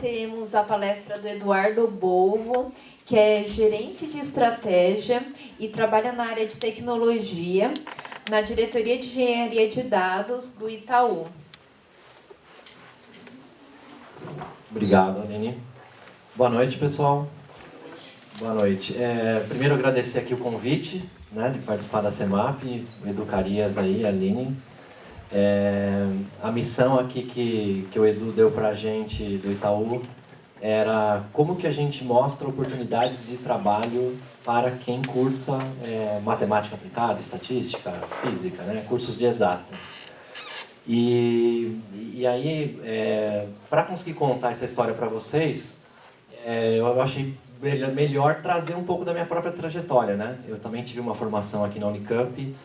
teremos a palestra do Eduardo Bolvo, que é gerente de estratégia e trabalha na área de tecnologia, na diretoria de engenharia de dados do Itaú. Obrigado, Aline. Boa noite, pessoal. Boa noite. Primeiro, agradecer aqui o convite, né, de participar da CEMAP, Educarias aí, Aline. A missão aqui que o Edu deu para a gente do Itaú era como que a gente mostra oportunidades de trabalho para quem cursa matemática aplicada, estatística, física, né, cursos de exatas. E aí, para conseguir contar essa história para vocês, eu achei melhor trazer um pouco da minha própria trajetória, né? Eu também tive uma formação aqui na Unicamp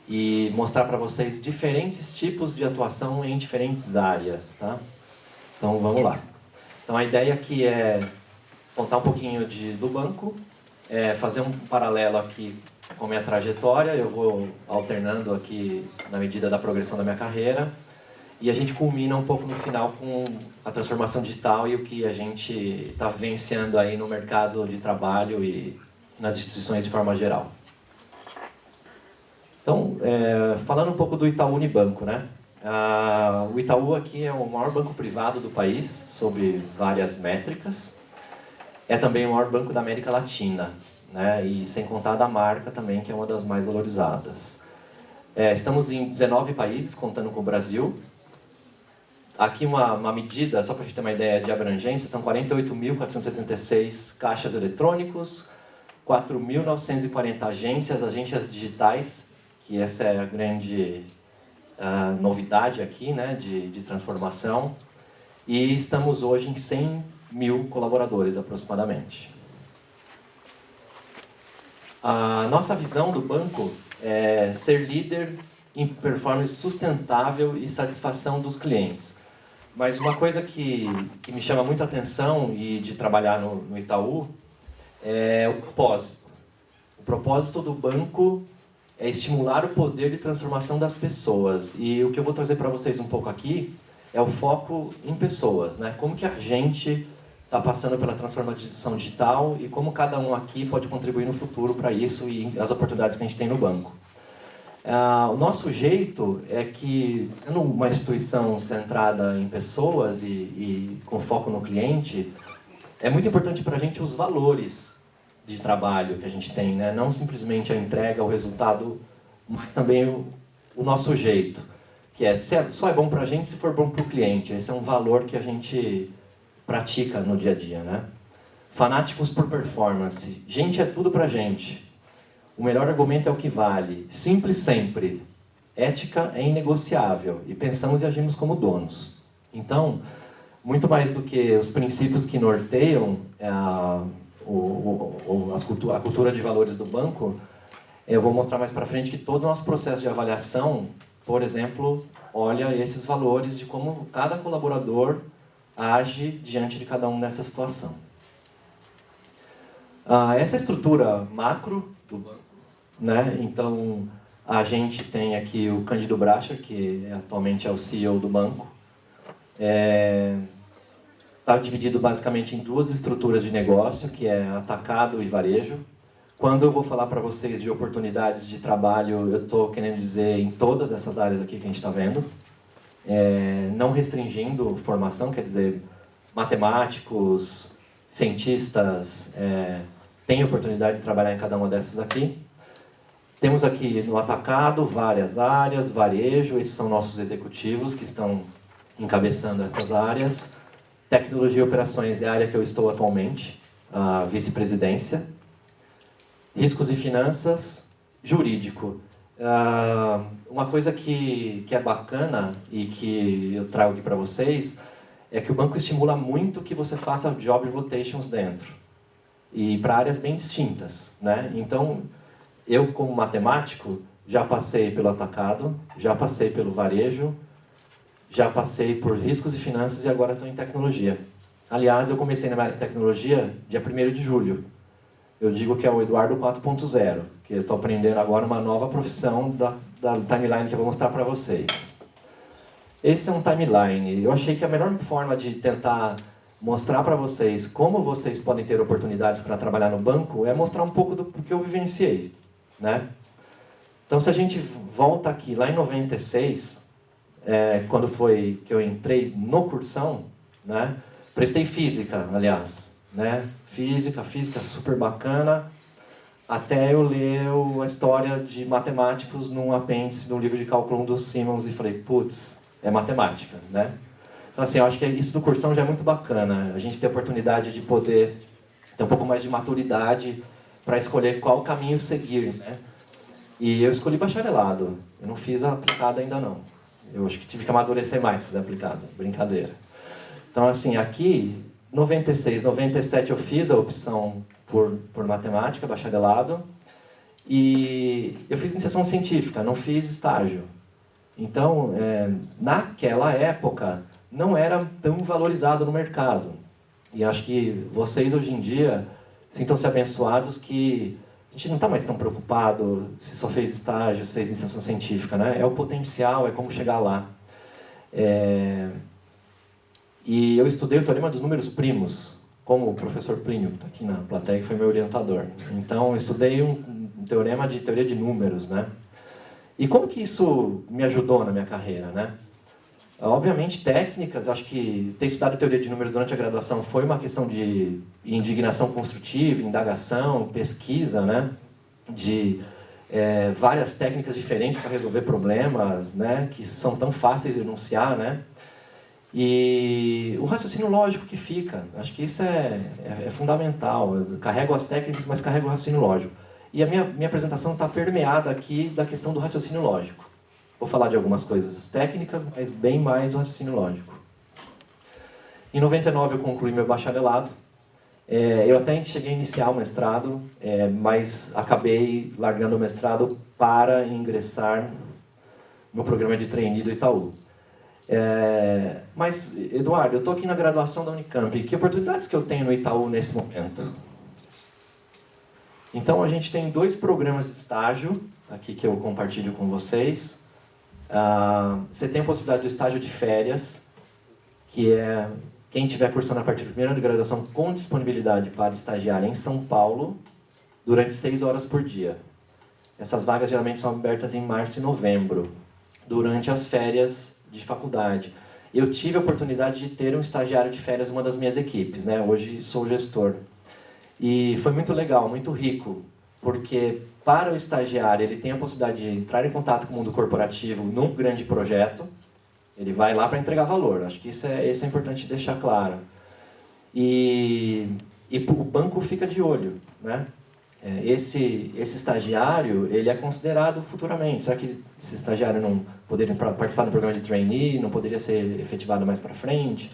e mostrar para vocês diferentes tipos de atuação em diferentes áreas, tá? Então, vamos lá. Então, a ideia aqui é contar um pouquinho do banco, fazer um paralelo aqui com a minha trajetória, eu vou alternando aqui na medida da progressão da minha carreira, e a gente culmina um pouco no final com a transformação digital e o que a gente está vivenciando aí no mercado de trabalho e nas instituições de forma geral. Então, falando um pouco do Itaú Unibanco, né? O Itaú aqui é o maior banco privado do país, sob várias métricas. É também o maior banco da América Latina, né? E sem contar da marca também, que é uma das mais valorizadas. Estamos em 19 países, contando com o Brasil. Aqui uma medida, só para a gente ter uma ideia de abrangência, são 48.476 caixas eletrônicos, 4.940 agências digitais, que essa é a grande novidade aqui, né, de transformação. E estamos hoje em 100 mil colaboradores, aproximadamente. A nossa visão do banco é ser líder em performance sustentável e satisfação dos clientes. Mas uma coisa que me chama muita atenção e de trabalhar no Itaú é o propósito. O propósito do banco é estimular o poder de transformação das pessoas. E o que eu vou trazer para vocês um pouco aqui é o foco em pessoas, né? Como que a gente está passando pela transformação digital e como cada um aqui pode contribuir no futuro para isso e as oportunidades que a gente tem no banco. O nosso jeito é que, sendo uma instituição centrada em pessoas e com foco no cliente, é muito importante para a gente os valores de trabalho que a gente tem, né? Não simplesmente a entrega, o resultado, mas também o nosso jeito, que só é bom para a gente se for bom para o cliente. Esse é um valor que a gente pratica no dia a dia, né? Fanáticos por performance. Gente é tudo para a gente. O melhor argumento é o que vale. Simples sempre. Ética é inegociável. E pensamos e agimos como donos. Então, muito mais do que os princípios que norteiam a cultura de valores do banco, eu vou mostrar mais para frente que todo o nosso processo de avaliação, por exemplo, olha esses valores de como cada colaborador age diante de cada um nessa situação. Essa estrutura macro do banco, né? Então, a gente tem aqui o Cândido Bracher, que atualmente é o CEO do banco. Está dividido basicamente em duas estruturas de negócio, que é atacado e varejo. Quando eu vou falar para vocês de oportunidades de trabalho, eu estou querendo dizer em todas essas áreas aqui que a gente está vendo. Não restringindo formação, quer dizer, matemáticos, cientistas, têm oportunidade de trabalhar em cada uma dessas aqui. Temos aqui no atacado várias áreas, varejo, esses são nossos executivos que estão encabeçando essas áreas. Tecnologia e operações é a área que eu estou atualmente, a vice-presidência. Riscos e finanças, jurídico. Uma coisa que é bacana e que eu trago aqui para vocês é que o banco estimula muito que você faça job rotations dentro. E para áreas bem distintas, né? Então, eu como matemático já passei pelo atacado, já passei pelo varejo, já passei por riscos e finanças e agora estou em tecnologia. Aliás, eu comecei na área de tecnologia dia 1º de julho. Eu digo que é o Eduardo 4.0, que eu estou aprendendo agora uma nova profissão da timeline que eu vou mostrar para vocês. Esse é um timeline. Eu achei que a melhor forma de tentar mostrar para vocês como vocês podem ter oportunidades para trabalhar no banco, é mostrar um pouco do que eu vivenciei, né? Então, se a gente volta aqui, lá em 96, quando foi que eu entrei no cursão, né? Prestei física, aliás, né? Física super bacana, até eu ler a história de matemáticos num apêndice de um livro de cálculo 1 do Simmons e falei, putz, é matemática, né? Então, assim, eu acho que isso do cursão já é muito bacana. A gente ter a oportunidade de poder ter um pouco mais de maturidade para escolher qual caminho seguir, né? E eu escolhi bacharelado. Eu não fiz a aplicada ainda não. Eu acho que tive que amadurecer mais para fazer a aplicada. Brincadeira. Então, assim, aqui, 96, 97 eu fiz a opção por matemática, bacharelado. E eu fiz iniciação científica, não fiz estágio. Então, naquela época, não era tão valorizado no mercado. E acho que vocês, hoje em dia, sintam-se abençoados que a gente não está mais tão preocupado se só fez estágio, se fez iniciação científica, né? É o potencial, é como chegar lá. E eu estudei o teorema dos números primos, como o professor Plínio, que está aqui na plateia, que foi meu orientador. Então, eu estudei um teorema de teoria de números, né? E como que isso me ajudou na minha carreira, né? Obviamente, técnicas, acho que ter estudado teoria de números durante a graduação foi uma questão de indignação construtiva, indagação, pesquisa, né? De várias técnicas diferentes para resolver problemas, né? Que são tão fáceis de enunciar, né? E o raciocínio lógico que fica, acho que isso é fundamental. Eu carrego as técnicas, mas carrego o raciocínio lógico. E a minha apresentação está permeada aqui da questão do raciocínio lógico. Vou falar de algumas coisas técnicas, mas bem mais do raciocínio lógico. Em 99 eu concluí meu bacharelado. Eu até cheguei a iniciar o mestrado, mas acabei largando o mestrado para ingressar no programa de trainee do Itaú. Mas, Eduardo, eu estou aqui na graduação da Unicamp. Que oportunidades que eu tenho no Itaú nesse momento? Então, a gente tem 2 programas de estágio aqui que eu compartilho com vocês. Você tem a possibilidade do estágio de férias, que é quem estiver cursando a partir do primeiro ano de graduação com disponibilidade para estagiar em São Paulo durante 6 horas por dia. Essas vagas geralmente são abertas em março e novembro, durante as férias de faculdade. Eu tive a oportunidade de ter um estagiário de férias numa das minhas equipes, né? Hoje sou gestor. E foi muito legal, muito rico, porque para o estagiário ele tem a possibilidade de entrar em contato com o mundo corporativo num grande projeto. Ele vai lá para entregar valor. Acho que isso é importante deixar claro. E o banco fica de olho, né? Esse estagiário, ele é considerado futuramente. Será que esse estagiário não poderia participar do programa de trainee, não poderia ser efetivado mais para frente?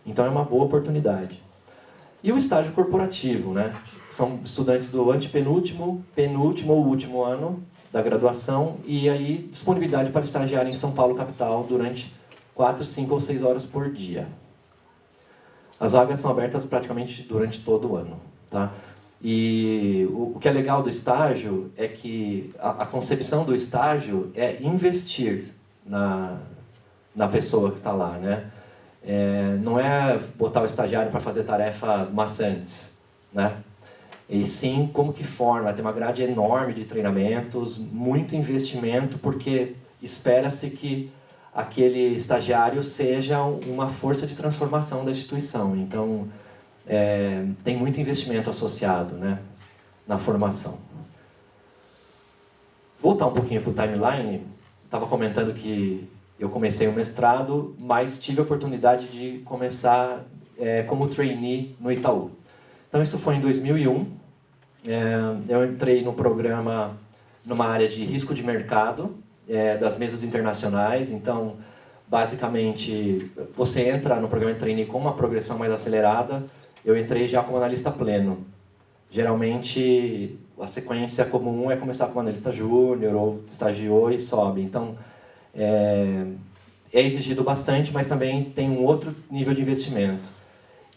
Então é uma boa oportunidade. E o estágio corporativo, né? São estudantes do antepenúltimo, penúltimo ou último ano da graduação e aí disponibilidade para estagiar em São Paulo, capital, durante 4, 5 ou 6 horas por dia. As vagas são abertas praticamente durante todo o ano, tá? E o que é legal do estágio é que a concepção do estágio é investir na pessoa que está lá, né? Não é botar o estagiário para fazer tarefas maçantes, né? E sim como que forma, tem uma grade enorme de treinamentos, muito investimento, porque espera-se que aquele estagiário seja uma força de transformação da instituição. Então, tem muito investimento associado, né, na formação. Voltar um pouquinho para o timeline, estava comentando que eu comecei o mestrado, mas tive a oportunidade de começar como trainee no Itaú. Então, isso foi em 2001. Eu entrei no programa numa área de risco de mercado, das mesas internacionais. Então, basicamente, você entra no programa de trainee com uma progressão mais acelerada. Eu entrei já como analista pleno. Geralmente, a sequência comum é começar como analista júnior ou estagiou e sobe. Então, é exigido bastante, mas também tem um outro nível de investimento.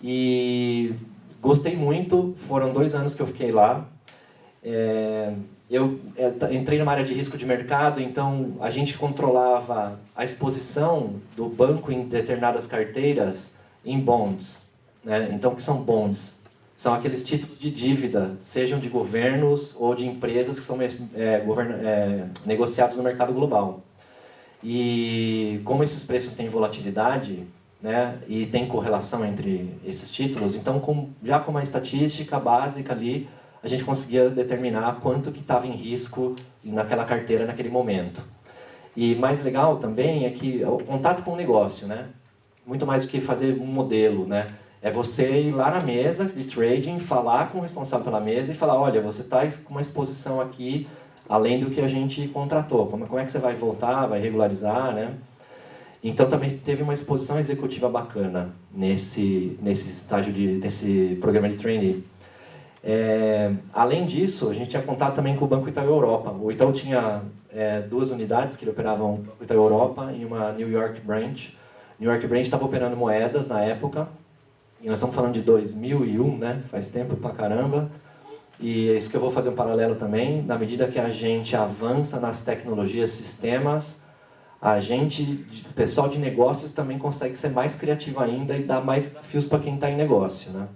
E gostei muito, foram 2 anos que eu fiquei lá. Eu entrei numa área de risco de mercado, então a gente controlava a exposição do banco em determinadas carteiras em bonds. né? Então, o que são bonds? São aqueles títulos de dívida, sejam de governos ou de empresas que são negociados no mercado global. E como esses preços têm volatilidade, né, e tem correlação entre esses títulos, então já com uma estatística básica ali, a gente conseguia determinar quanto que estava em risco naquela carteira naquele momento. E mais legal também é que o contato com o negócio, né? Muito mais do que fazer um modelo, né? É você ir lá na mesa de trading, falar com o responsável pela mesa e falar, olha, você está com uma exposição aqui além do que a gente contratou. Como é que você vai voltar, vai regularizar, né? Então também teve uma exposição executiva bacana nesse estágio nesse programa de trainee. Além disso, a gente tinha contato também com o Banco Itaú Europa. O Itaú tinha 2 unidades que ele operavam, o Itaú Europa e uma New York Branch. New York Branch estava operando moedas na época, e nós estamos falando de 2001, né? Faz tempo pra caramba. E é isso que eu vou fazer um paralelo também. Na medida que a gente avança nas tecnologias, sistemas, o pessoal de negócios também consegue ser mais criativo ainda e dar mais desafios para quem está em negócio, né?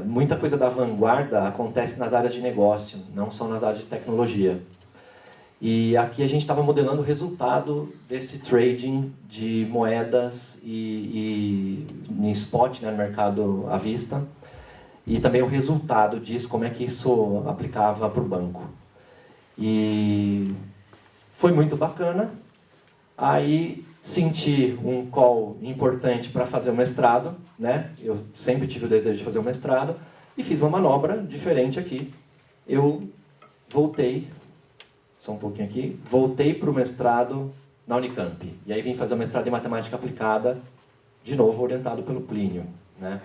Muita coisa da vanguarda acontece nas áreas de negócio, não só nas áreas de tecnologia. E aqui a gente estava modelando o resultado desse trading de moedas e em spot, né, no mercado à vista, e também o resultado disso, como é que isso aplicava para o banco. E foi muito bacana. Aí senti um call importante para fazer o mestrado, né? Eu sempre tive o desejo de fazer o mestrado e fiz uma manobra diferente aqui. Eu voltei, só um pouquinho aqui, voltei para o mestrado na Unicamp. E aí vim fazer o mestrado em matemática aplicada, de novo orientado pelo Plínio, né?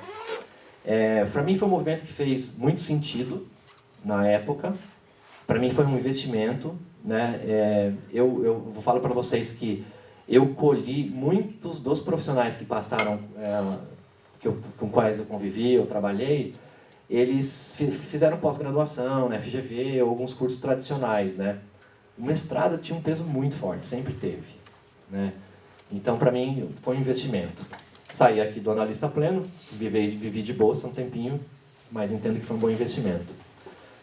Para mim foi um movimento que fez muito sentido na época. Para mim foi um investimento, né? Eu falo para vocês que eu colhi muitos dos profissionais que passaram, com quais eu convivi, eu trabalhei, eles fizeram pós-graduação, né, FGV, ou alguns cursos tradicionais, né? O mestrado tinha um peso muito forte, sempre teve, né? Então, para mim, foi um investimento. Saí aqui do analista pleno, vivi de bolsa um tempinho, mas entendo que foi um bom investimento.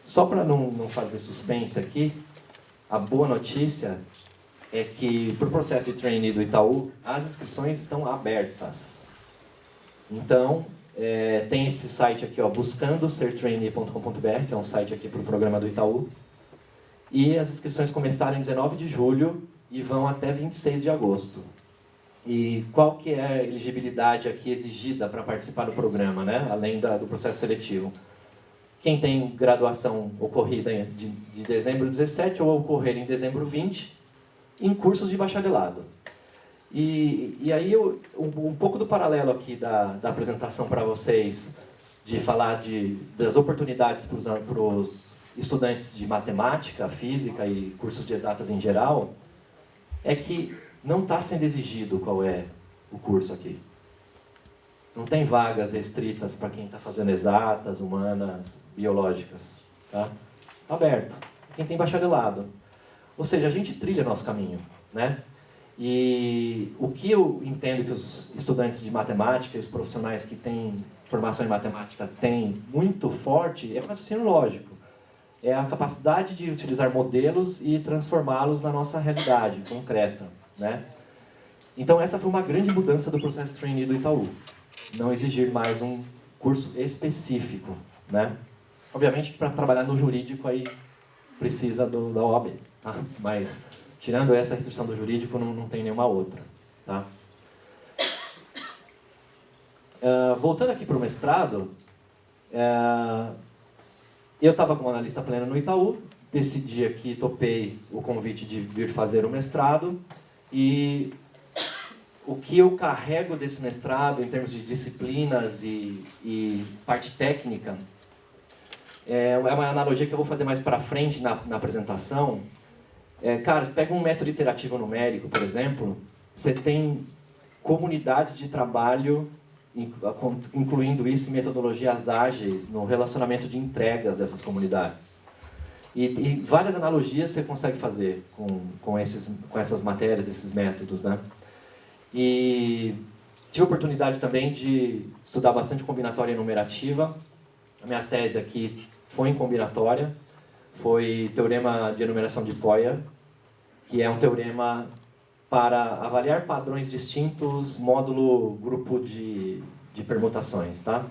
Só para não fazer suspense aqui, a boa notícia é que, para o processo de trainee do Itaú, as inscrições estão abertas. Então, tem esse site aqui, ó, buscandosertrainee.com.br, que é um site aqui para o programa do Itaú. E as inscrições começaram em 19 de julho e vão até 26 de agosto. E qual que é a elegibilidade aqui exigida para participar do programa, né? Além do processo seletivo? Quem tem graduação ocorrida de dezembro 17 ou ocorrer em dezembro 20, em cursos de bacharelado. E aí, um pouco do paralelo aqui da apresentação para vocês, de falar das oportunidades para os estudantes de matemática, física e cursos de exatas em geral, é que não está sendo exigido qual é o curso aqui. Não tem vagas restritas para quem está fazendo exatas, humanas, biológicas. Tá? Tá aberto. Quem tem bacharelado. Ou seja, a gente trilha nosso caminho, né? E o que eu entendo que os estudantes de matemática e os profissionais que têm formação em matemática têm muito forte é o raciocínio lógico. É a capacidade de utilizar modelos e transformá-los na nossa realidade concreta, né? Então essa foi uma grande mudança do processo de trainee do Itaú. Não exigir mais um curso específico, né? Obviamente que para trabalhar no jurídico aí precisa da OAB, tá? Mas tirando essa restrição do jurídico não tem nenhuma outra, tá? Voltando aqui para o mestrado, eu estava como analista pleno no Itaú, decidi aqui, topei o convite de vir fazer o mestrado e o que eu carrego desse mestrado em termos de disciplinas e parte técnica é uma analogia que eu vou fazer mais para frente na apresentação. Cara, você pega um método iterativo numérico, por exemplo, você tem comunidades de trabalho, incluindo isso em metodologias ágeis, no relacionamento de entregas dessas comunidades. E várias analogias você consegue fazer com essas matérias, esses métodos, né? E Tive a oportunidade também de estudar bastante combinatória e numerativa. A minha tese aqui foi em combinatória, foi teorema de enumeração de Poyer, que é um teorema para avaliar padrões distintos, módulo grupo de permutações, tá?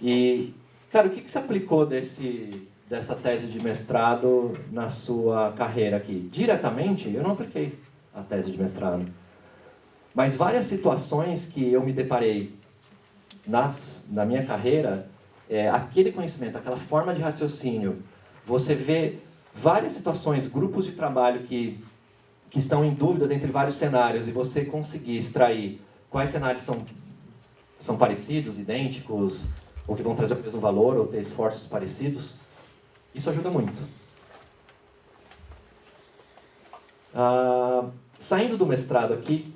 E, cara, o que você aplicou dessa tese de mestrado na sua carreira aqui? Diretamente, eu não apliquei a tese de mestrado. Mas várias situações que eu me deparei na minha carreira, aquele conhecimento, aquela forma de raciocínio, você vê várias situações, grupos de trabalho que estão em dúvidas entre vários cenários e você conseguir extrair quais cenários são parecidos, idênticos, ou que vão trazer o mesmo valor, ou ter esforços parecidos, isso ajuda muito. Saindo do mestrado aqui,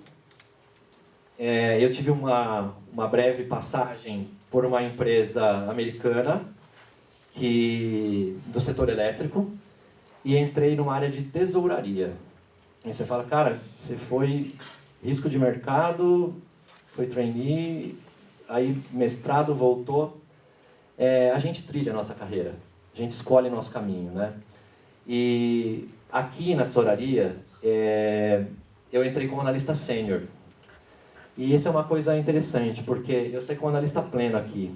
eu tive uma breve passagem por uma empresa americana do setor elétrico e entrei numa área de tesouraria. Aí você fala, cara, você foi risco de mercado, foi trainee, aí mestrado, voltou. A gente trilha a nossa carreira, a gente escolhe nosso caminho, né? E aqui na tesouraria, eu entrei como analista sênior. E isso é uma coisa interessante, porque eu saí como analista pleno aqui.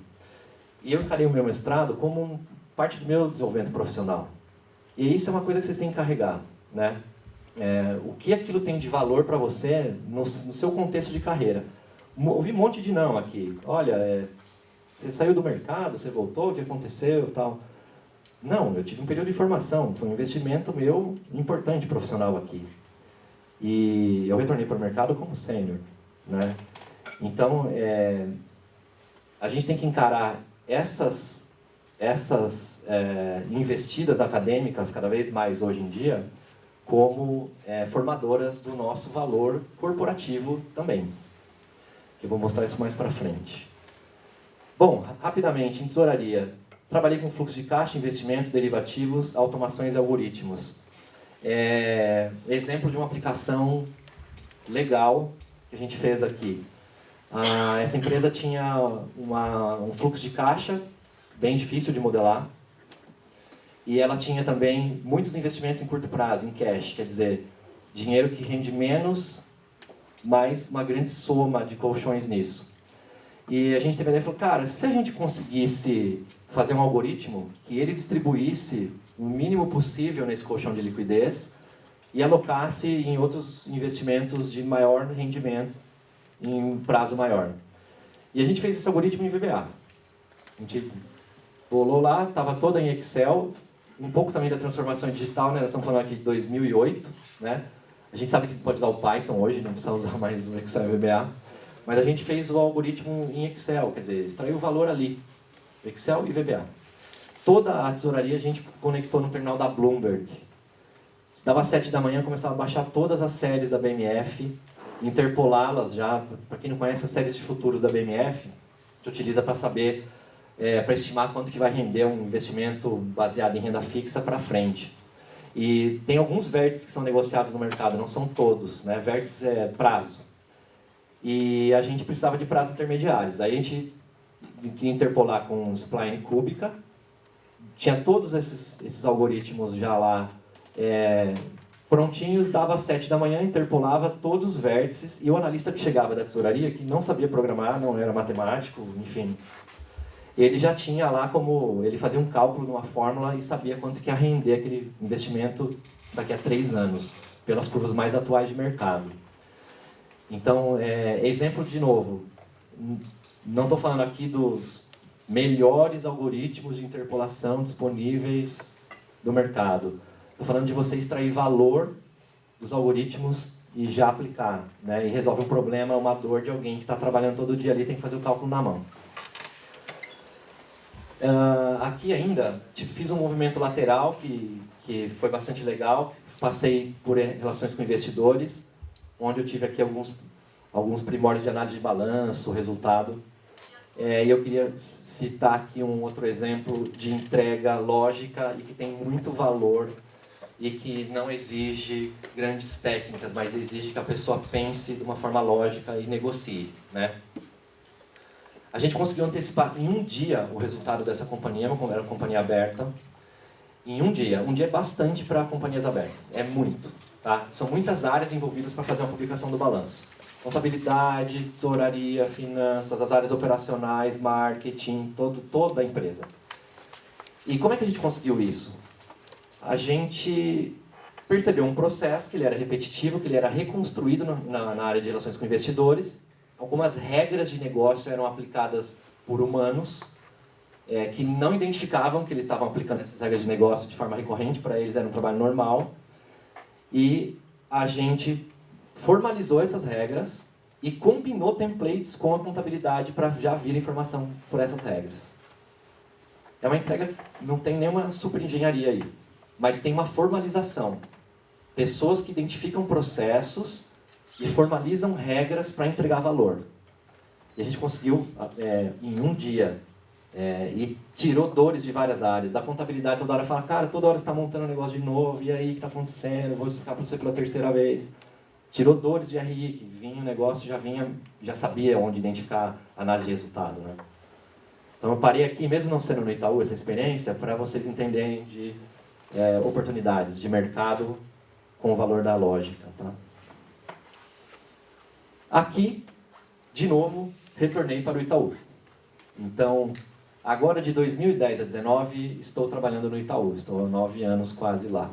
E eu encarei o meu mestrado como parte do meu desenvolvimento profissional. E isso é uma coisa que vocês têm que carregar, né? O que aquilo tem de valor para você no seu contexto de carreira. Ouvi um monte de não aqui. Olha, você saiu do mercado, você voltou, o que aconteceu, tal. Não, eu tive um período de formação, foi um investimento meu importante profissional aqui. E eu retornei para o mercado como sênior, né? Então, a gente tem que encarar essas investidas acadêmicas, cada vez mais hoje em dia, como formadoras do nosso valor corporativo também. Eu vou mostrar isso mais para frente. Bom, rapidamente, em tesouraria, trabalhei com fluxo de caixa, investimentos, derivativos, automações e algoritmos. Exemplo de uma aplicação legal que a gente fez aqui. Essa empresa tinha um fluxo de caixa bem difícil de modelar e ela tinha também muitos investimentos em curto prazo, em cash, quer dizer, dinheiro que rende menos, mais uma grande soma de colchões nisso. E a gente teve a ideia e falou, cara, se a gente conseguisse fazer um algoritmo que ele distribuísse o mínimo possível nesse colchão de liquidez e alocasse em outros investimentos de maior rendimento em prazo maior. E a gente fez esse algoritmo em VBA. A gente bolou lá, estava toda em Excel, um pouco também da transformação digital, né? Nós estamos falando aqui de 2008, né? A gente sabe que pode usar o Python hoje, não precisa usar mais o Excel e VBA. Mas a gente fez o algoritmo em Excel, quer dizer, extraiu o valor ali, Excel e VBA. Toda a tesouraria a gente conectou no terminal da Bloomberg. Dava 7 da manhã, começava a baixar todas as séries da BMF, interpolá-las já. Para quem não conhece as séries de futuros da BMF, a gente utiliza para saber, para estimar quanto que vai render um investimento baseado em renda fixa para frente. E tem alguns vértices que são negociados no mercado, não são todos, né? Vértices é prazo. E a gente precisava de prazos intermediários. Aí a gente ia interpolar com spline cúbica. Tinha todos esses algoritmos já lá prontinhos, dava às 7 da manhã, interpolava todos os vértices, e o analista que chegava da tesouraria, que não sabia programar, não era matemático, enfim, ele já tinha lá como, ele fazia um cálculo numa fórmula e sabia quanto que ia render aquele investimento daqui a 3 anos, pelas curvas mais atuais de mercado. Então, exemplo de novo, não estou falando aqui dos melhores algoritmos de interpolação disponíveis do mercado. Estou falando de você extrair valor dos algoritmos e já aplicar, né? E resolve um problema, uma dor de alguém que está trabalhando todo dia ali e tem que fazer o cálculo na mão. Aqui ainda, fiz um movimento lateral que foi bastante legal. Passei por relações com investidores, onde eu tive aqui alguns primórdios de análise de balanço, resultado. E eu queria citar aqui um outro exemplo de entrega lógica e que tem muito valor e que não exige grandes técnicas, mas exige que a pessoa pense de uma forma lógica e negocie, né? A gente conseguiu antecipar em um dia o resultado dessa companhia, era uma companhia aberta. Em um dia é bastante para companhias abertas, é muito, tá? São muitas áreas envolvidas para fazer uma publicação do balanço. Contabilidade, tesouraria, finanças, as áreas operacionais, marketing, toda a empresa. E como é que a gente conseguiu isso? A gente percebeu um processo que ele era repetitivo, que ele era reconstruído na área de relações com investidores. Algumas regras de negócio eram aplicadas por humanos, que não identificavam que eles estavam aplicando essas regras de negócio de forma recorrente, para eles era um trabalho normal. E a gente formalizou essas regras e combinou templates com a contabilidade para já vir informação por essas regras. É uma entrega que não tem nenhuma super engenharia aí, mas tem uma formalização. Pessoas que identificam processos e formalizam regras para entregar valor. E a gente conseguiu, em um dia, e tirou dores de várias áreas. Da contabilidade, toda hora fala, cara, toda hora você está montando um negócio de novo, e aí, o que está acontecendo? Eu vou explicar para você pela terceira vez. Tirou dores de RI, que vinha o negócio, já sabia onde identificar análise de resultado, né? Então eu parei aqui, mesmo não sendo no Itaú essa experiência, para vocês entenderem de oportunidades de mercado com o valor da lógica, tá? Aqui, de novo, retornei para o Itaú. Então, agora de 2010 a 2019, estou trabalhando no Itaú. Estou há 9 anos quase lá.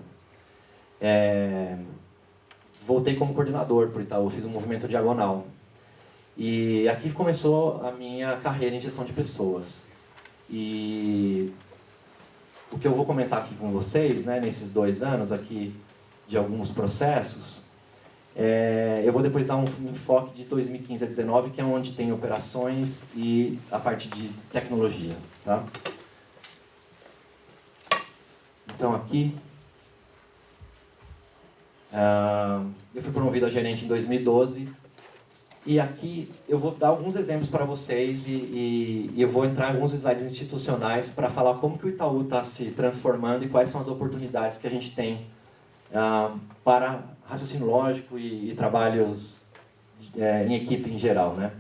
Voltei como coordenador para o Itaú, fiz um movimento diagonal. E aqui começou a minha carreira em gestão de pessoas. E o que eu vou comentar aqui com vocês, né, nesses 2 anos aqui de alguns processos, eu vou depois dar um enfoque de 2015 a 2019, que é onde tem operações e a parte de tecnologia, tá? Então aqui, eu fui promovido a gerente em 2012, e aqui eu vou dar alguns exemplos para vocês e eu vou entrar em alguns slides institucionais para falar como que o Itaú está se transformando e quais são as oportunidades que a gente tem para raciocínio lógico e trabalhos em equipe em geral, né?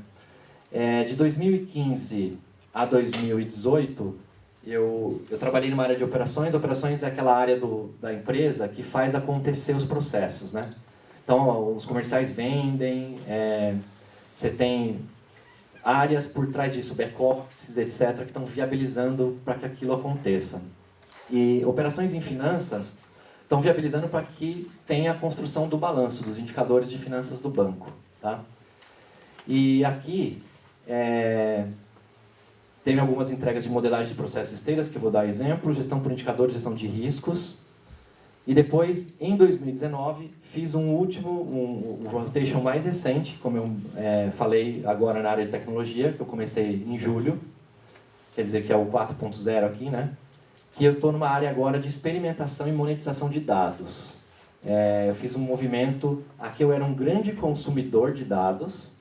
De 2015 a 2018, eu trabalhei numa área de operações. Operações é aquela área da empresa que faz acontecer os processos, né? Então, os comerciais vendem, você tem áreas por trás disso, back-offices, etc., que estão viabilizando para que aquilo aconteça. E operações em finanças estão viabilizando para que tenha a construção do balanço, dos indicadores de finanças do banco, tá? E aqui tem algumas entregas de modelagem de processos esteiras, que eu vou dar exemplo, gestão por indicadores, gestão de riscos. E depois, em 2019, fiz um rotation mais recente, como eu falei agora na área de tecnologia, que eu comecei em julho, quer dizer que é o 4.0 aqui, né? Que eu estou numa área agora de experimentação e monetização de dados. Eu fiz um movimento, aqui eu era um grande consumidor de dados,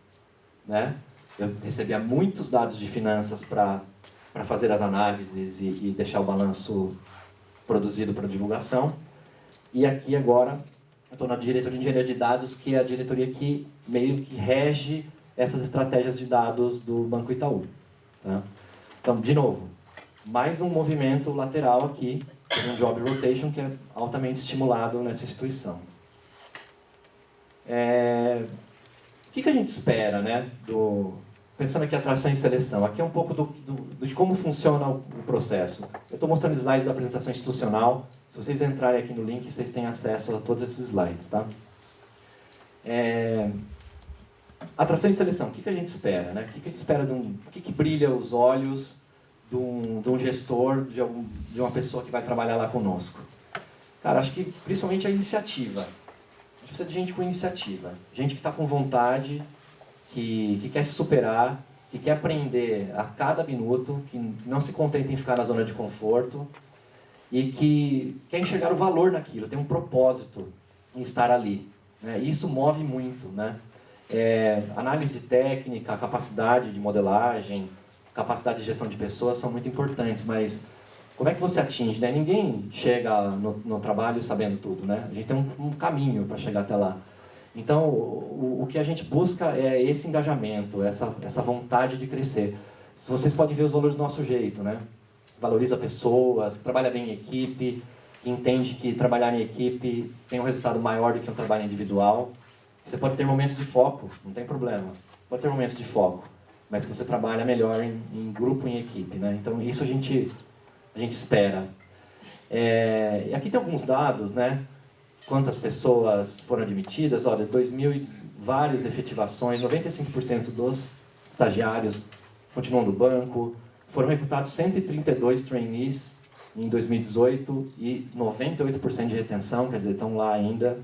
né? Eu recebia muitos dados de finanças para fazer as análises e deixar o balanço produzido para divulgação. E aqui agora eu estou na diretoria de engenharia de dados, que é a diretoria que meio que rege essas estratégias de dados do Banco Itaú, tá? Então, de novo, mais um movimento lateral aqui, um job rotation que é altamente estimulado nessa instituição. O que a gente espera, né, pensando aqui em atração e seleção? Aqui é um pouco de como funciona o processo. Eu estou mostrando slides da apresentação institucional. Se vocês entrarem aqui no link, vocês têm acesso a todos esses slides, tá? Atração e seleção. O que a gente espera, né? O que a gente espera o que brilha os olhos de um gestor, de uma pessoa que vai trabalhar lá conosco? Cara, acho que principalmente a iniciativa. A gente precisa de gente com iniciativa. Gente que está com vontade, que quer se superar, que quer aprender a cada minuto, que não se contenta em ficar na zona de conforto e que quer enxergar o valor naquilo, tem um propósito em estar ali, né? E isso move muito, né? Análise técnica, capacidade de modelagem, capacidade de gestão de pessoas são muito importantes, mas como é que você atinge, né? Ninguém chega no trabalho sabendo tudo, né? A gente tem um caminho para chegar até lá. Então, o que a gente busca é esse engajamento, essa vontade de crescer. Vocês podem ver os valores do nosso jeito, né? Valoriza pessoas, que trabalha bem em equipe, que entende que trabalhar em equipe tem um resultado maior do que um trabalho individual. Você pode ter momentos de foco, não tem problema. Pode ter momentos de foco, mas que você trabalha melhor em grupo, em equipe, né? Então, isso a gente espera. E aqui tem alguns dados, né? Quantas pessoas foram admitidas. Olha, 2000 e várias efetivações, 95% dos estagiários continuam no banco. Foram recrutados 132 trainees em 2018 e 98% de retenção, quer dizer, estão lá ainda.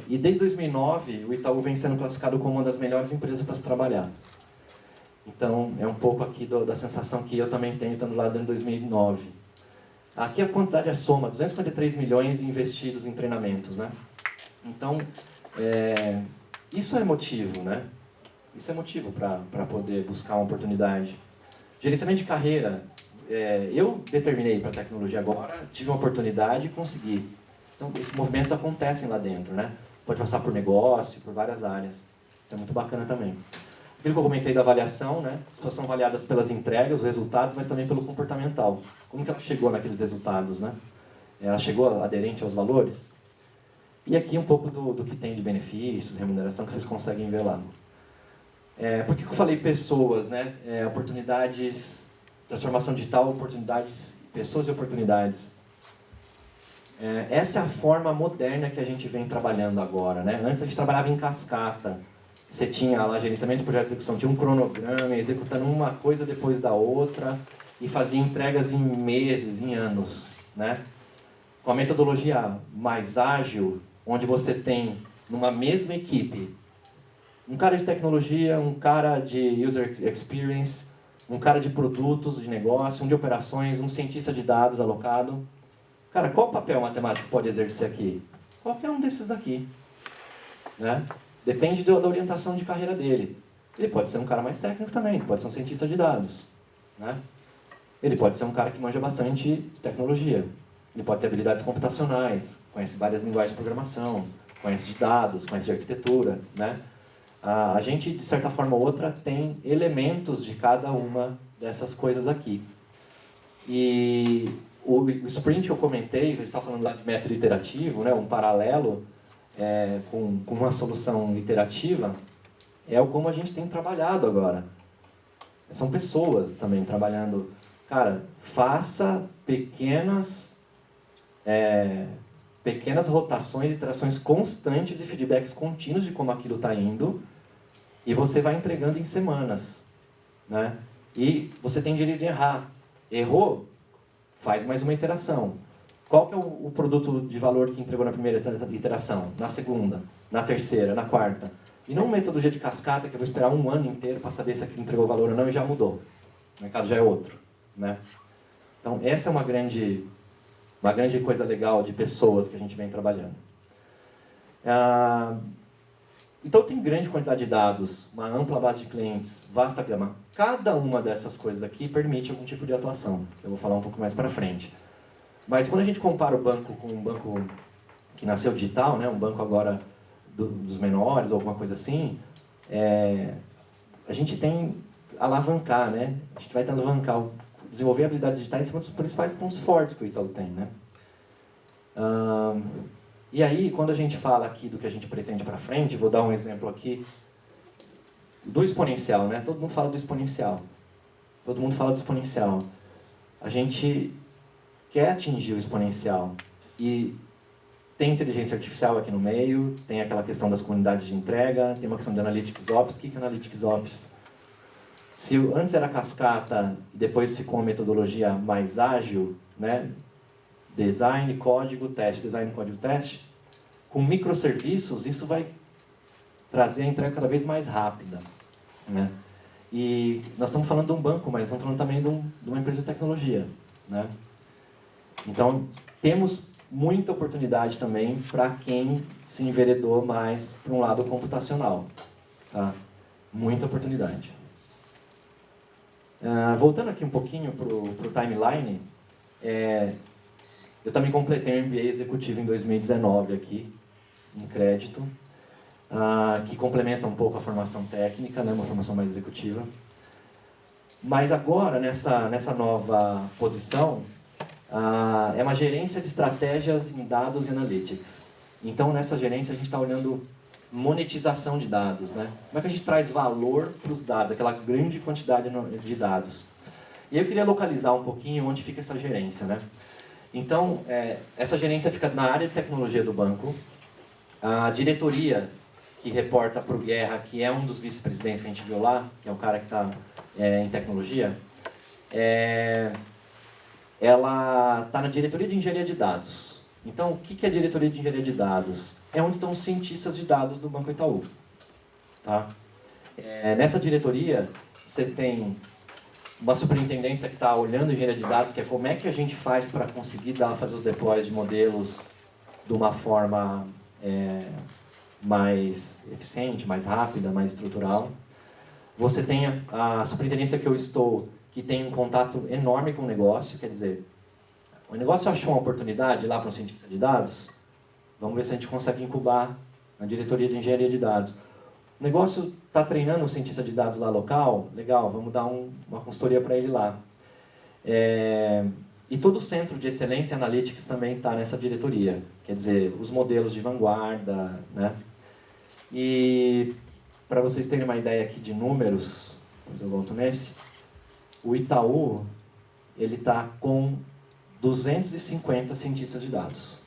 E desde 2009, o Itaú vem sendo classificado como uma das melhores empresas para se trabalhar. Então, é um pouco aqui da sensação que eu também tenho estando lá em 2009. Aqui a quantidade é soma, 253 milhões investidos em treinamentos, né? Então, isso é motivo, né? Isso é motivo para poder buscar uma oportunidade. Gerenciamento de carreira. Eu determinei para a tecnologia agora, tive uma oportunidade e consegui. Então, esses movimentos acontecem lá dentro, né? Pode passar por negócio, por várias áreas. Isso é muito bacana também. Aquilo que eu comentei da avaliação, né? As pessoas são avaliadas pelas entregas, os resultados, mas também pelo comportamental. Como que ela chegou naqueles resultados, né? Ela chegou aderente aos valores? E aqui um pouco do que tem de benefícios, remuneração, que vocês conseguem ver lá. Por que eu falei pessoas, né? Oportunidades, transformação digital, oportunidades, pessoas e oportunidades. Essa é a forma moderna que a gente vem trabalhando agora, né? Antes a gente trabalhava em cascata. Você tinha lá gerenciamento de projeto de execução, tinha um cronograma, executando uma coisa depois da outra e fazia entregas em meses, em anos, né? Com a metodologia mais ágil, onde você tem numa mesma equipe um cara de tecnologia, um cara de user experience, um cara de produtos, de negócio, um de operações, um cientista de dados alocado. Cara, qual papel o matemático pode exercer aqui? Qualquer um desses daqui, né? Depende da orientação de carreira dele. Ele pode ser um cara mais técnico também, ele pode ser um cientista de dados, né? Ele pode ser um cara que manja bastante tecnologia. Ele pode ter habilidades computacionais, conhece várias linguagens de programação, conhece de dados, conhece de arquitetura, né? A gente, de certa forma ou outra, tem elementos de cada uma dessas coisas aqui. E o sprint eu comentei, a gente está falando lá de método iterativo, né? Um paralelo com uma solução iterativa, é como a gente tem trabalhado agora. São pessoas também trabalhando. Cara, faça pequenas rotações, iterações constantes e feedbacks contínuos de como aquilo está indo, e você vai entregando em semanas, né? E você tem direito de errar. Errou? Faz mais uma iteração. Qual que é o produto de valor que entregou na primeira iteração? Na segunda, na terceira, na quarta. E não uma metodologia de cascata que eu vou esperar um ano inteiro para saber se aquilo entregou valor ou não e já mudou. O mercado já é outro, né? Então, essa é uma grande coisa legal de pessoas que a gente vem trabalhando. Então, tem grande quantidade de dados, uma ampla base de clientes, vasta gama. Cada uma dessas coisas aqui permite algum tipo de atuação. Eu vou falar um pouco mais para frente. Mas quando a gente compara o banco com um banco que nasceu digital, né, um banco agora dos menores ou alguma coisa assim, a gente tem alavancar, né? A gente vai tentando alavancar, desenvolver habilidades digitais em cima dos principais pontos fortes que o Itaú tem, né? E aí, quando a gente fala aqui do que a gente pretende para frente, vou dar um exemplo aqui do exponencial, né? Todo mundo fala do exponencial. Todo mundo fala do exponencial. A gente quer atingir o exponencial e tem inteligência artificial aqui no meio, tem aquela questão das comunidades de entrega, tem uma questão de Analytics Ops. O que é Analytics Ops? Se antes era cascata e depois ficou uma metodologia mais ágil, né? Design, código, teste, design, código, teste, com microserviços, isso vai trazer a entrega cada vez mais rápida, né? E nós estamos falando de um banco, mas estamos falando também de uma empresa de tecnologia, né? Então, temos muita oportunidade também para quem se enveredou mais para um lado computacional, tá? Muita oportunidade. Voltando aqui um pouquinho para o timeline, eu também completei um MBA executivo em 2019 aqui, em crédito, que complementa um pouco a formação técnica, né, uma formação mais executiva. Mas agora, nessa nova posição, é uma gerência de estratégias em dados e analytics. Então, nessa gerência, a gente está olhando monetização de dados, né? Como é que a gente traz valor para os dados, aquela grande quantidade de dados. E eu queria localizar um pouquinho onde fica essa gerência, né? Então, essa gerência fica na área de tecnologia do banco. A diretoria, que reporta para o Guerra, que é um dos vice-presidentes que a gente viu lá, que é o cara que está em tecnologia, ela está na diretoria de engenharia de dados. Então, o que é a diretoria de engenharia de dados? É onde estão os cientistas de dados do Banco Itaú. Tá? Nessa diretoria, você tem uma superintendência que está olhando engenharia de dados, que é como é que a gente faz para conseguir fazer os deploys de modelos de uma forma mais eficiente, mais rápida, mais estrutural. Você tem a superintendência que eu estou, que tem um contato enorme com o negócio, quer dizer, o negócio achou uma oportunidade lá para um cientista de dados, vamos ver se a gente consegue incubar na diretoria de engenharia de dados. O negócio está treinando um cientista de dados lá local, legal, vamos dar uma consultoria para ele lá. E todo o centro de excelência analytics também está nessa diretoria, quer dizer, os modelos de vanguarda, né? E para vocês terem uma ideia aqui de números, depois eu volto nesse, o Itaú ele está com 250 cientistas de dados.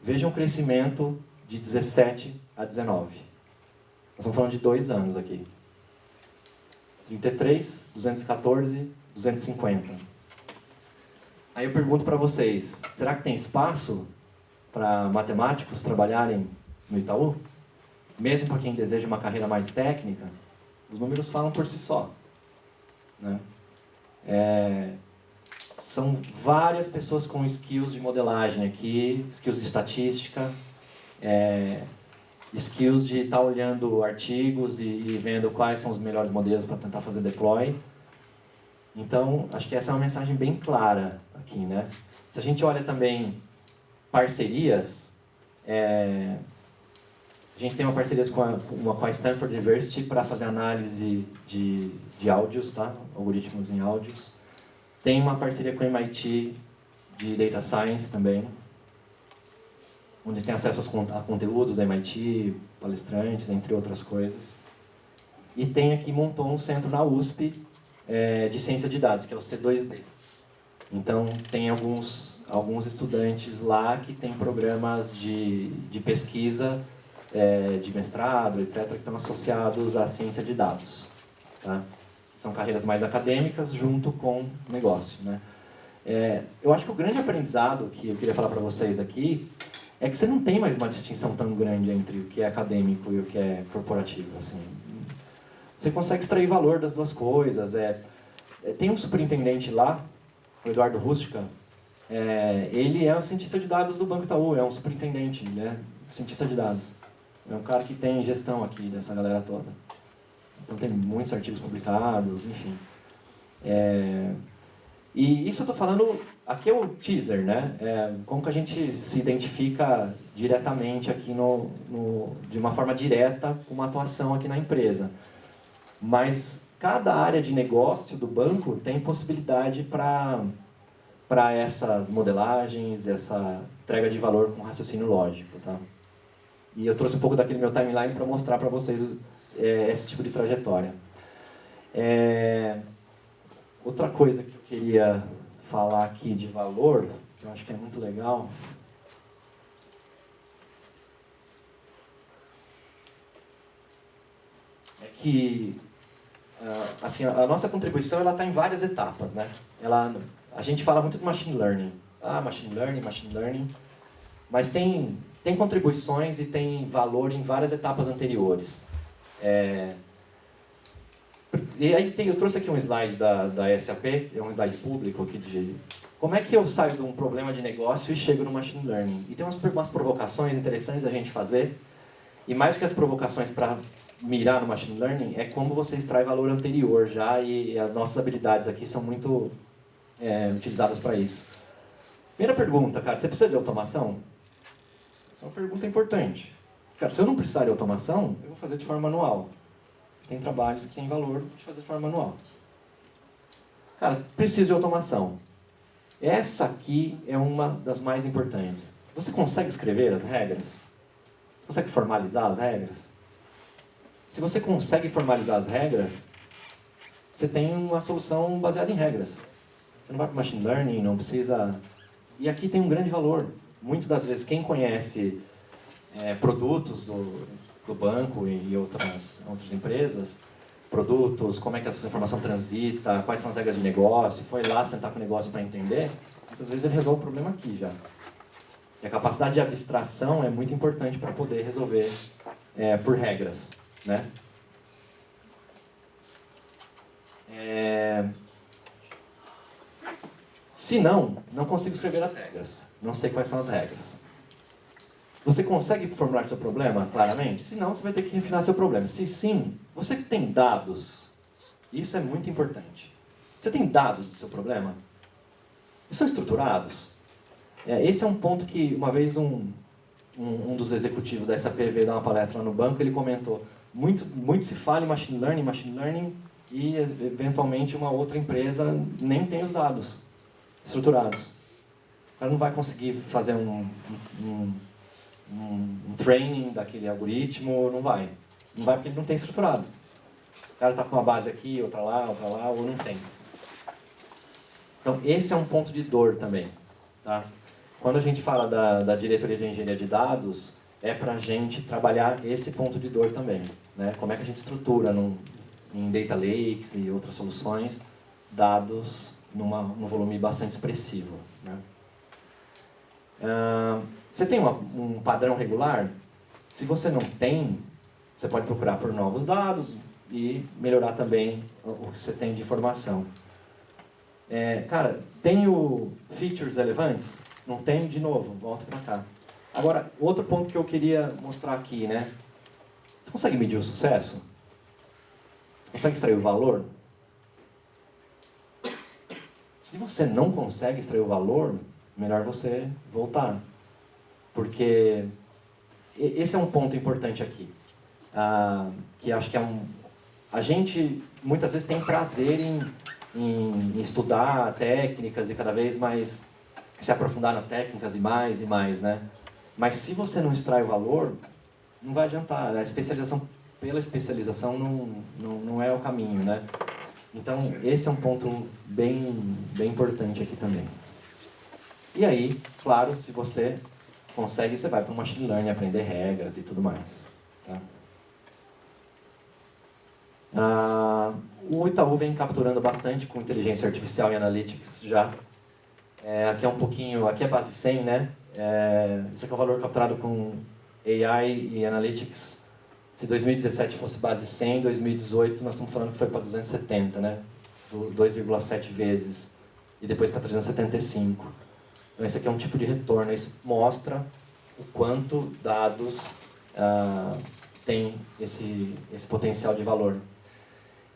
Vejam o crescimento de 17 a 19. Nós estamos falando de 2 anos aqui. 33, 214, 250. Aí eu pergunto para vocês, será que tem espaço para matemáticos trabalharem no Itaú? Mesmo para quem deseja uma carreira mais técnica, os números falam por si só. Né? São várias pessoas com skills de modelagem aqui, skills de estatística, skills de estar olhando artigos e vendo quais são os melhores modelos para tentar fazer deploy. Então, acho que essa é uma mensagem bem clara aqui, né? Se a gente olha também parcerias, a gente tem uma parceria com a Stanford University para fazer análise de áudios, tá? Algoritmos em áudios. Tem uma parceria com a MIT de Data Science também, onde tem acesso a conteúdos da MIT, palestrantes, entre outras coisas. E tem aqui, montou um centro na USP de ciência de dados, que é o C2D. Então, tem alguns estudantes lá que têm programas de pesquisa, de mestrado, etc., que estão associados à ciência de dados. Tá? São carreiras mais acadêmicas junto com negócio. Né? Eu acho que o grande aprendizado que eu queria falar para vocês aqui é que você não tem mais uma distinção tão grande entre o que é acadêmico e o que é corporativo. Assim. Você consegue extrair valor das duas coisas. Tem um superintendente lá, o Eduardo Rústica, ele é um cientista de dados do Banco Itaú, é um superintendente, ele é cientista de dados. É um cara que tem gestão aqui dessa galera toda. Então tem muitos artigos publicados, enfim. E isso eu estou falando, aqui é o teaser, né? Como que a gente se identifica diretamente aqui de uma forma direta com uma atuação aqui na empresa. Mas cada área de negócio do banco tem possibilidade para essas modelagens, essa entrega de valor com raciocínio lógico, tá? E eu trouxe um pouco daquele meu timeline para mostrar para vocês esse tipo de trajetória. Outra coisa que eu queria falar aqui de valor, que eu acho que é muito legal, é que assim, a nossa contribuição está em várias etapas. Né? A gente fala muito do machine learning. Machine learning, mas tem contribuições e tem valor em várias etapas anteriores. E aí eu trouxe aqui um slide da SAP, é um slide público aqui de como é que eu saio de um problema de negócio e chego no machine learning. E tem umas provocações interessantes a gente fazer, e mais que as provocações para mirar no Machine Learning é como você extrai valor anterior já, e as nossas habilidades aqui são muito utilizadas para isso. Primeira pergunta, cara, você precisa de automação? Essa é uma pergunta importante. Cara, se eu não precisar de automação, eu vou fazer de forma manual. Tem trabalhos que têm valor de fazer de forma manual. Cara, preciso de automação. Essa aqui é uma das mais importantes. Você consegue escrever as regras? Você consegue formalizar as regras? Se você consegue formalizar as regras, você tem uma solução baseada em regras. Você não vai para o Machine Learning, não precisa... E aqui tem um grande valor. Muitas das vezes, quem conhece produtos do banco e outras empresas, produtos, como é que essa informação transita, quais são as regras de negócio, foi lá sentar com o negócio para entender, muitas vezes ele resolve o problema aqui já. E a capacidade de abstração é muito importante para poder resolver por regras, né? Se não consigo escrever as regras, não sei quais são as regras. Você consegue formular seu problema claramente? Se não, você vai ter que refinar seu problema. Se sim, você tem dados. Isso é muito importante. Você tem dados do seu problema? Eles são estruturados? Esse é um ponto que, uma vez, um dos executivos da SAP veio dar uma palestra lá no banco, ele comentou, muito se fala em Machine Learning, e, eventualmente, uma outra empresa nem tem os dados estruturados. O cara não vai conseguir fazer um training daquele algoritmo, não vai. Não vai porque ele não tem estruturado. O cara está com uma base aqui, outra lá, ou não tem. Então, esse é um ponto de dor também. Tá? Quando a gente fala da diretoria de engenharia de dados, é para a gente trabalhar esse ponto de dor também. Né? Como é que a gente estrutura em data lakes e outras soluções dados num volume bastante expressivo. Né? Você tem um padrão regular? Se você não tem, você pode procurar por novos dados e melhorar também o que você tem de informação. Cara, tenho features relevantes? Não tenho, de novo, volta para cá. Agora, outro ponto que eu queria mostrar aqui, né? Você consegue medir o sucesso? Você consegue extrair o valor? Se você não consegue extrair o valor, melhor você voltar. Porque esse é um ponto importante aqui. Que acho que a gente, muitas vezes, tem prazer em estudar técnicas e cada vez mais se aprofundar nas técnicas e mais, né? Mas se você não extrai o valor, não vai adiantar. A especialização pela especialização não é o caminho, né? Então, esse é um ponto bem importante aqui também. E aí, claro, se você consegue, você vai para o Machine Learning, aprender regras e tudo mais. Tá? O Itaú vem capturando bastante com inteligência artificial e analytics já. Aqui é um pouquinho, aqui é base 100, né? Isso aqui é o valor capturado com AI e analytics. Se 2017 fosse base 100, 2018 nós estamos falando que foi para 270, né? 2,7 vezes. E depois para 375. Então esse aqui é um tipo de retorno. Isso mostra o quanto dados tem esse potencial de valor.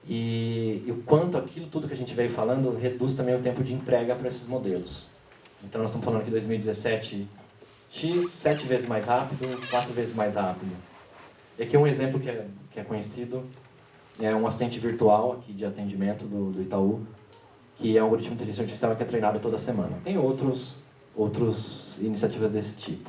E o quanto aquilo tudo que a gente veio falando reduz também o tempo de entrega para esses modelos. Então nós estamos falando que 2017, X 7 vezes mais rápido, 4 vezes mais rápido. E aqui um exemplo que é conhecido, é um assistente virtual aqui de atendimento do Itaú, que é um algoritmo de inteligência artificial que é treinado toda semana. Tem outras iniciativas desse tipo.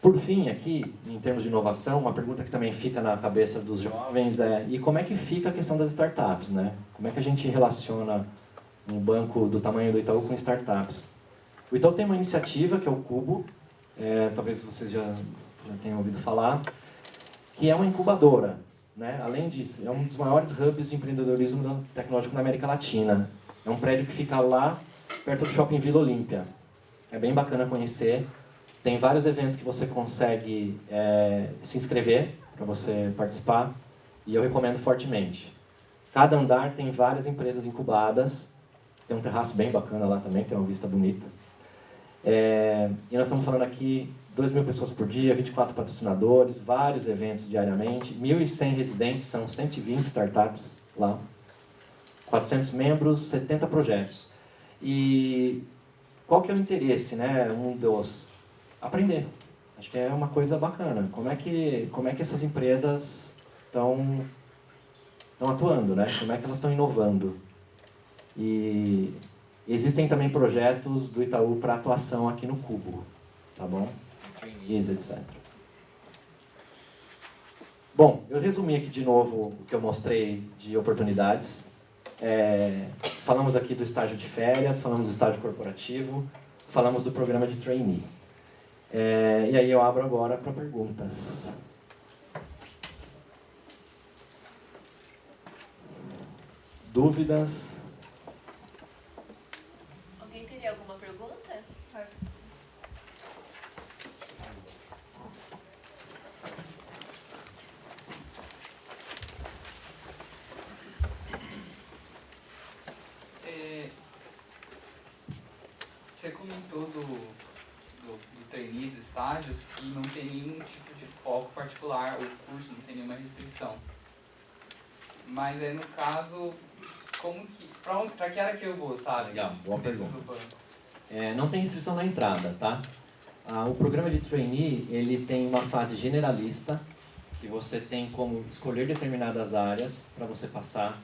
Por fim, aqui, em termos de inovação, uma pergunta que também fica na cabeça dos jovens é: e como é que fica a questão das startups, né? Como é que a gente relaciona um banco do tamanho do Itaú com startups? O Itaú tem uma iniciativa que é o Cubo, talvez vocês já tenham ouvido falar, que é uma incubadora, né? Além disso, é um dos maiores hubs de empreendedorismo tecnológico na América Latina. É um prédio que fica lá, perto do Shopping Vila Olímpia. É bem bacana conhecer. Tem vários eventos que você consegue se inscrever para você participar e eu recomendo fortemente. Cada andar tem várias empresas incubadas, tem um terraço bem bacana lá também, tem uma vista bonita. E nós estamos falando aqui 2.000 pessoas por dia, 24 patrocinadores, vários eventos diariamente, 1.100 residentes, são 120 startups lá, 400 membros, 70 projetos. E qual que é o interesse, né? Um dos... Aprender. Acho que é uma coisa bacana. Como é que essas empresas estão atuando, né? Como é que elas estão inovando? E existem também projetos do Itaú para atuação aqui no Cubo, tá bom? Trainees, etc. Bom, eu resumi aqui de novo o que eu mostrei de oportunidades. Falamos aqui do estágio de férias, falamos do estágio corporativo, falamos do programa de trainee. E aí eu abro agora para perguntas. Dúvidas? Alguém teria alguma pergunta? Você comentou do trainee, dos estágios, e não tem nenhum tipo de foco particular, o curso não tem nenhuma restrição. Mas aí no caso, pra que área que eu vou, sabe? Legal, boa pergunta. Não tem restrição na entrada, tá? O programa de trainee, ele tem uma fase generalista, que você tem como escolher determinadas áreas para você passar,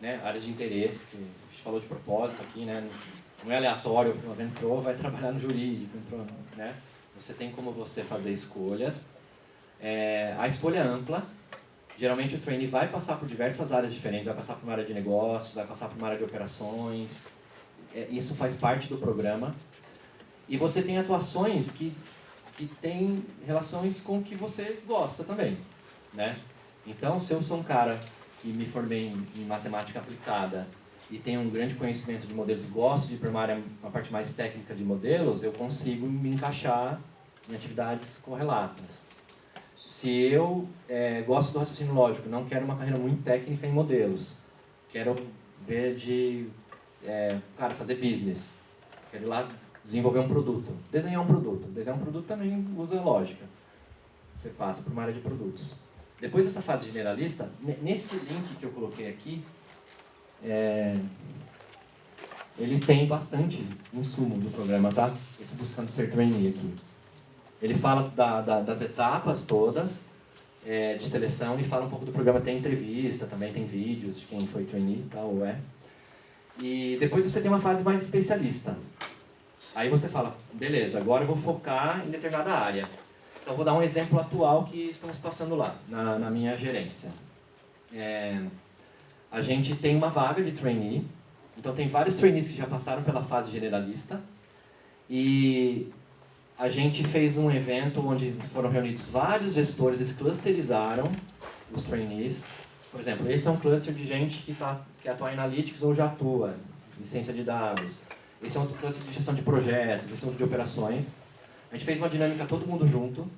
né, áreas de interesse, que a gente falou de propósito aqui, né? Não é aleatório, entrou, vai trabalhar no jurídico, entrou, né? Você tem como você fazer escolhas. A escolha é ampla. Geralmente o trainee vai passar por diversas áreas diferentes, vai passar por uma área de negócios, vai passar por uma área de operações. Isso faz parte do programa. E você tem atuações que têm relações com o que você gosta também, né? Então, se eu sou um cara que me formei em matemática aplicada e tenho um grande conhecimento de modelos e gosto de ir para uma parte mais técnica de modelos, eu consigo me encaixar em atividades correlatas. Se eu gosto do raciocínio lógico, não quero uma carreira muito técnica em modelos, quero ver fazer business, quero ir lá desenvolver um produto, desenhar um produto também usa lógica. Você passa por uma área de produtos. Depois dessa fase generalista, nesse link que eu coloquei aqui, ele tem bastante insumo do programa, tá? Esse Buscando Ser Trainee aqui. Ele fala das etapas todas de seleção e fala um pouco do programa. Tem entrevista, também tem vídeos de quem foi trainee, tá, ou E depois você tem uma fase mais especialista. Aí você fala, beleza, agora eu vou focar em determinada área. Então vou dar um exemplo atual que estamos passando lá, na minha gerência. A gente tem uma vaga de trainee, então tem vários trainees que já passaram pela fase generalista, e a gente fez um evento onde foram reunidos vários gestores, eles clusterizaram os trainees. Por exemplo, esse é um cluster de gente que atua em Analytics ou já atua em ciência de dados. Esse é outro cluster de gestão de projetos, esse é outro de operações. A gente fez uma dinâmica todo mundo junto,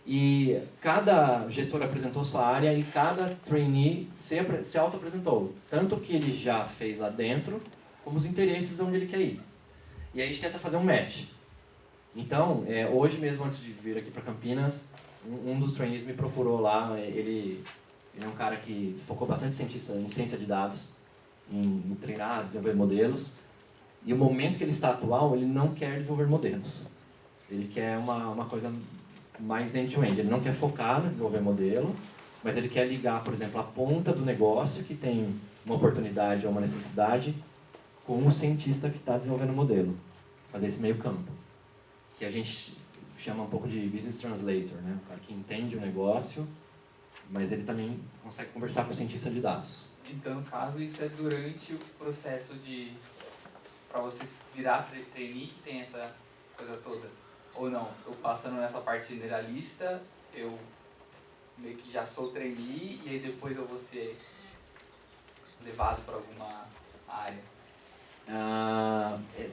e cada gestor apresentou sua área e cada trainee se auto-apresentou. Tanto que ele já fez lá dentro, como os interesses onde ele quer ir. E aí a gente tenta fazer um match. Então, hoje mesmo, antes de vir aqui para Campinas, um dos trainees me procurou lá. Ele é um cara que focou bastante em ciência de dados, em treinar, desenvolver modelos. E o momento que ele está atual, ele não quer desenvolver modelos. Ele quer uma coisa mais end-to-end. Ele não quer focar no desenvolver modelo, mas ele quer ligar, por exemplo, a ponta do negócio que tem uma oportunidade ou uma necessidade com o cientista que está desenvolvendo o modelo. Fazer esse meio campo. Que a gente chama um pouco de business translator, né? O cara que entende o negócio, mas ele também consegue conversar com o cientista de dados. Então, no caso, isso é durante o processo para você virar trainee que tem essa coisa toda? Ou não? Eu passando nessa parte generalista, eu meio que já sou trainee e aí depois eu vou ser levado para alguma área?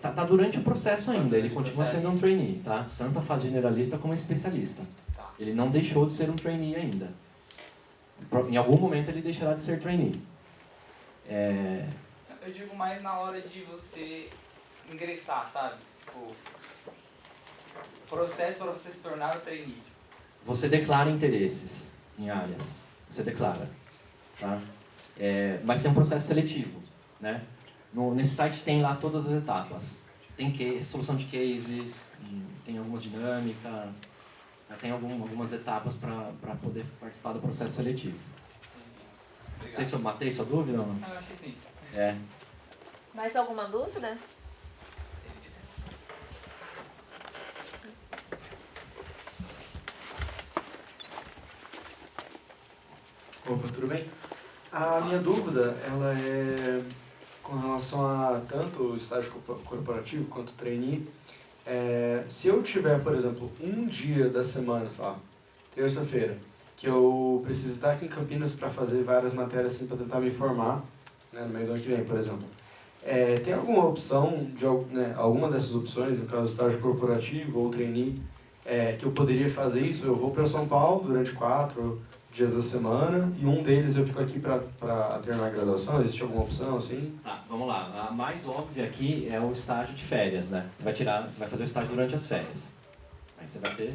Tá durante o processo ainda, ele continua sendo um trainee, tá? Tanto a fase generalista como a especialista. Tá. Ele não deixou de ser um trainee ainda. Em algum momento ele deixará de ser trainee. Eu digo mais na hora de você ingressar, sabe? Tipo, processo para você se tornar o trainee? Você declara interesses em áreas. Você declara. Tá? Mas tem um processo seletivo. Né? Nesse site tem lá todas as etapas. Tem solução de cases, tem algumas dinâmicas, tem algumas etapas para poder participar do processo seletivo. Não sei se eu matei sua dúvida ou não? Eu acho que sim. Mais alguma dúvida? Opa, tudo bem? A minha dúvida, ela é com relação a tanto o estágio corporativo quanto o trainee. Se eu tiver, por exemplo, um dia da semana, sei lá, terça-feira, que eu preciso estar aqui em Campinas para fazer várias matérias assim, para tentar me formar, né, no meio do ano que vem, por exemplo. Tem alguma opção, alguma dessas opções, no caso estágio corporativo ou trainee, que eu poderia fazer isso? Eu vou para São Paulo durante 4 dias da semana e um deles eu fico aqui para terminar a graduação. Existe alguma opção assim? Tá, vamos lá. A mais óbvia aqui é o estágio de férias, né? Você vai fazer o estágio durante as férias. Aí você vai ter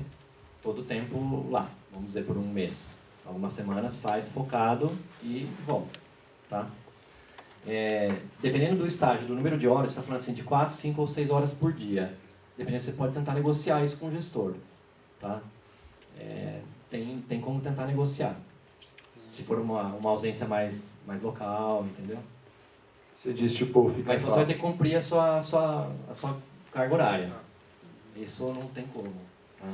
todo o tempo lá, vamos dizer por um mês. Algumas semanas faz focado e volta, tá? Dependendo do estágio, do número de horas, você está falando assim de 4, 5 ou 6 horas por dia. Dependendo, você pode tentar negociar isso com o gestor, tá? Tem como tentar negociar. Se for uma ausência mais local, entendeu? Você diz tipo, fica Mas você vai ter que cumprir a sua carga horária. Isso não tem como. Tá?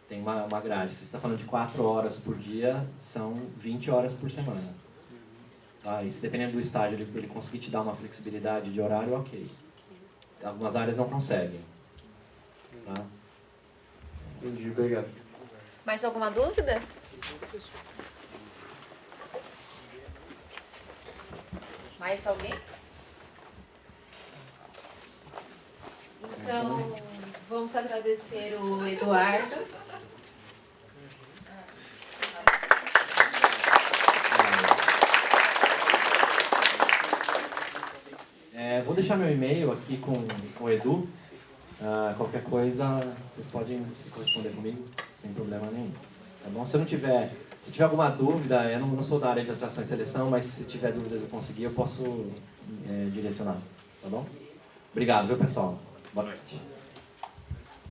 Tem uma grade. Se você está falando de 4 horas por dia, são 20 horas por semana. Tá? E se dependendo do estágio ele conseguir te dar uma flexibilidade de horário, ok. Algumas áreas não conseguem. Tá? Entendi, obrigado. Mais alguma dúvida? Mais alguém? Então, vamos agradecer o Eduardo. Vou deixar meu e-mail aqui com o Edu. Qualquer coisa, vocês podem se corresponder comigo sem problema nenhum. Tá bom? Se tiver alguma dúvida, eu não sou da área de atração e seleção, mas se tiver dúvidas eu conseguir, eu posso direcionar. Tá bom? Obrigado, viu, pessoal? Boa noite.